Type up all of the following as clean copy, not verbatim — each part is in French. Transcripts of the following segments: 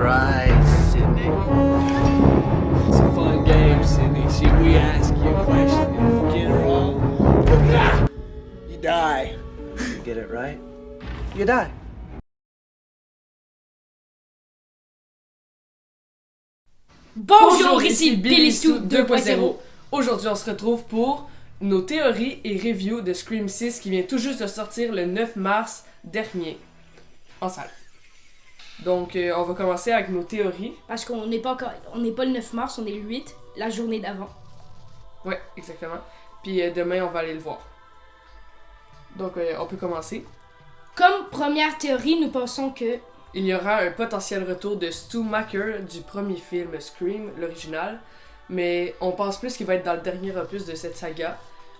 right, Sydney. It's a fun game, Sydney. See, we ask you a question, and if you get it wrong, you die. You get it right, you die. Bonjour, ici Billy Sue 2.0. Aujourd'hui, on se retrouve pour nos théories et reviews de Scream 6 qui vient tout juste de sortir le 9 mars dernier en salle. Donc, on va commencer avec nos théories. Parce qu'on n'est pas le 9 mars, on est le 8, la journée d'avant. Ouais, exactement. Puis demain, on va aller le voir. Donc, on peut commencer. Comme première théorie, nous pensons que Il y aura un potentiel retour de Stu Macher du premier film Scream, l'original, mais on pense plus qu'il va être dans le dernier opus de cette saga.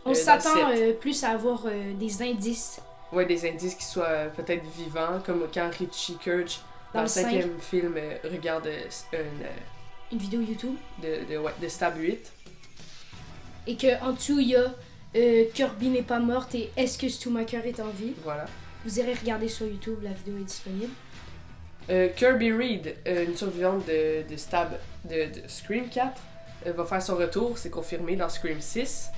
on s'attend plus à avoir des indices. Ouais, des indices qui soient peut-être vivants, comme quand Richie Kurtz, dans le 5e film, regarde Une vidéo YouTube. de Stab 8. Et qu'en dessous, il y a Kirby n'est pas morte et est-ce que Stu Macher est en vie. Voilà. Vous irez regarder sur YouTube, la vidéo est disponible. Kirby Reed, une survivante de Stab de Scream 4, va faire son retour, c'est confirmé dans Scream 6.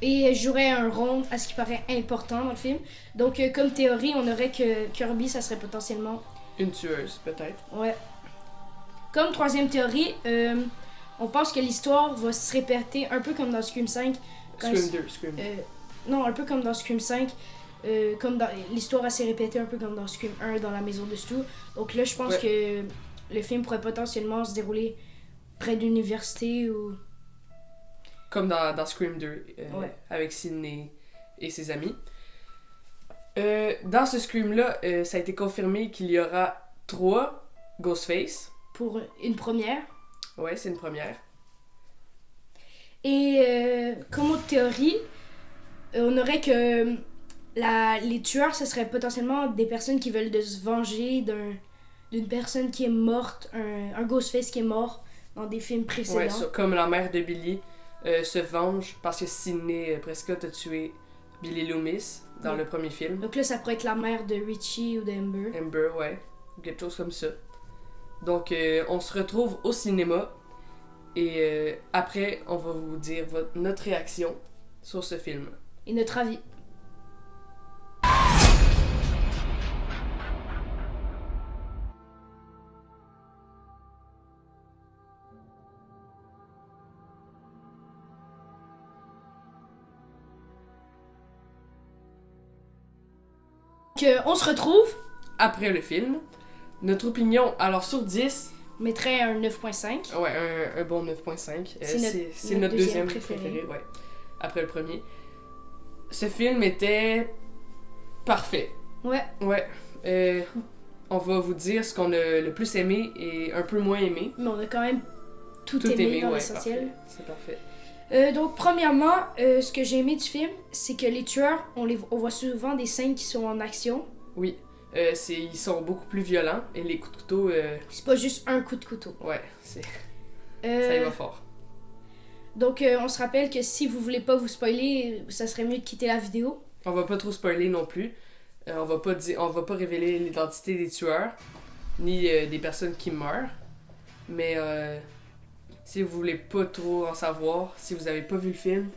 Et jouerait un rôle à ce qui paraît important dans le film. Donc, comme théorie, on aurait que Kirby, ça serait potentiellement... Une tueuse, peut-être. Ouais. Comme troisième théorie, on pense que l'histoire va se répéter un peu comme dans Scream 5. Scream 2, Scream 2. Non, un peu comme dans Scream 5. Comme dans l'histoire s'est répétée un peu comme dans Scream 1 dans la maison de Stu. Donc là, je pense que le film pourrait potentiellement se dérouler près d'une université ou... Comme dans Scream 2, avec Sidney et ses amis. Dans ce Scream-là, ça a été confirmé qu'il y aura 3 Ghostface. Pour une première. Ouais, c'est une première. Et comme autre théorie, on aurait que les tueurs, ce serait potentiellement des personnes qui veulent se venger d'une personne qui est morte, un Ghostface qui est mort dans des films précédents. Ouais, comme la mère de Billy se venge parce que Sidney Prescott a tué Billy Loomis dans le premier film. Donc là, ça pourrait être la mère de Richie ou d'Amber. Amber, ouais. Quelque chose comme ça. Donc, on se retrouve au cinéma et après, on va vous dire notre réaction sur ce film. Et notre avis. On se retrouve. Après le film, notre opinion, alors sur 10... On mettrait un 9.5. Ouais, un bon 9.5. C'est notre deuxième préféré. Ouais. Après le premier. Ce film était parfait. Ouais. Ouais. On va vous dire ce qu'on a le plus aimé et un peu moins aimé. Mais on a quand même tout aimé dans l'essentiel. C'est parfait. Donc, premièrement, ce que j'ai aimé du film, c'est que les tueurs, on voit souvent des scènes qui sont en action. Oui. Ils sont beaucoup plus violents et les coups de couteau... C'est pas juste un coup de couteau. Ouais, ça y va fort. Donc, on se rappelle que si vous voulez pas vous spoiler, ça serait mieux de quitter la vidéo. On va pas trop spoiler non plus. On va pas révéler l'identité des tueurs, ni des personnes qui meurent. Mais si vous voulez pas trop en savoir, si vous avez pas vu le film,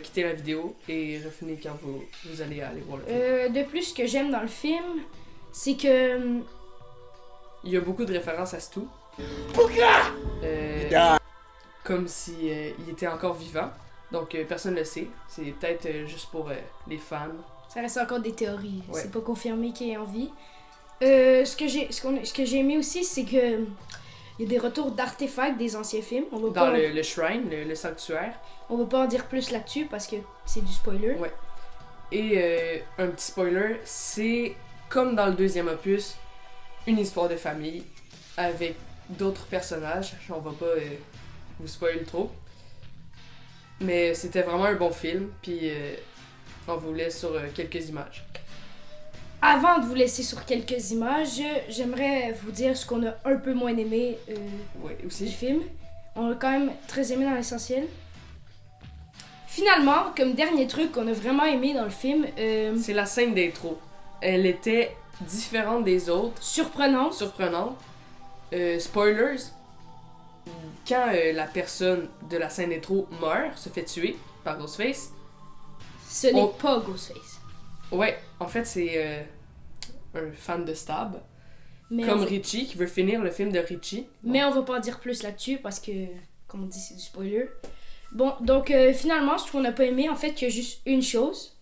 quittez la vidéo et revenez quand vous allez aller voir le film. De plus, ce que j'aime dans le film, c'est que... Il y a beaucoup de références à Stu. Comme si il était encore vivant. Donc personne ne le sait. C'est peut-être juste pour les fans. Ça reste encore des théories. Ouais. C'est pas confirmé qu'il est en vie. Ce que j'ai aimé aussi, c'est que il y a des retours d'artefacts des anciens films. On va Dans le shrine, le sanctuaire. On va pas en dire plus là-dessus parce que c'est du spoiler. Ouais. Et un petit spoiler, c'est comme dans le deuxième opus, une histoire de famille avec d'autres personnages. On va pas vous spoiler trop. Mais c'était vraiment un bon film, puis on vous laisse sur quelques images. Avant de vous laisser sur quelques images, j'aimerais vous dire ce qu'on a un peu moins aimé aussi. du film. On a quand même très aimé dans l'essentiel. Finalement, comme dernier truc qu'on a vraiment aimé dans le film... c'est la scène d'intro. Elle était différente des autres. Surprenante. Spoilers, quand la personne de la scène intro meurt, se fait tuer par Ghostface, Ce n'est pas Ghostface. ouais, en fait, c'est un fan de Stab, Mais comme on... Richie, qui veut finir le film de Richie. Mais on va pas en dire plus là-dessus parce que, comme on dit, c'est du spoiler. Bon, donc finalement, ce qu'on n'a pas aimé, en fait, qu'il y a juste une chose.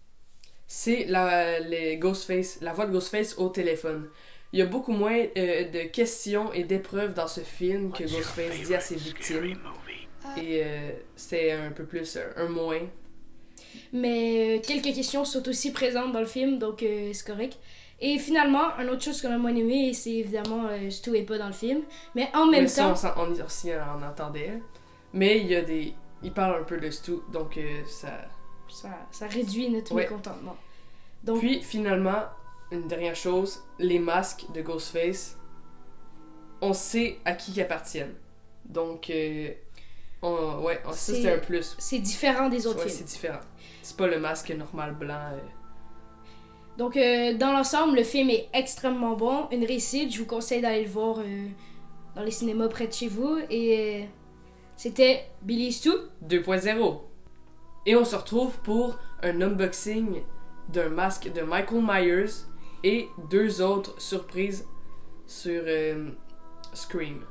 C'est la voix de Ghostface au téléphone. Il y a beaucoup moins de questions et d'épreuves dans ce film que Ghostface dit à ses victimes. Et c'est un peu plus un moins. Mais quelques questions sont aussi présentes dans le film, donc c'est correct. Et finalement, une autre chose qu'on a moins aimé, c'est évidemment Stu est pas dans le film. Mais en même temps... Ça, on aussi en entendait. Mais il parle un peu de Stu, donc Ça réduit notre mécontentement. Donc, Puis finalement, une dernière chose, les masques de Ghostface, on sait à qui ils appartiennent. Donc, ça c'est un plus. c'est différent des autres Ouais, films. c'est différent. C'est pas le masque normal blanc. Donc, dans l'ensemble, le film est extrêmement bon. Une réussite. Je vous conseille d'aller le voir dans les cinémas près de chez vous. Et c'était Billy et Stu. 2.0. Et on se retrouve pour un unboxing d'un masque de Michael Myers et 2 autres surprises sur Scream.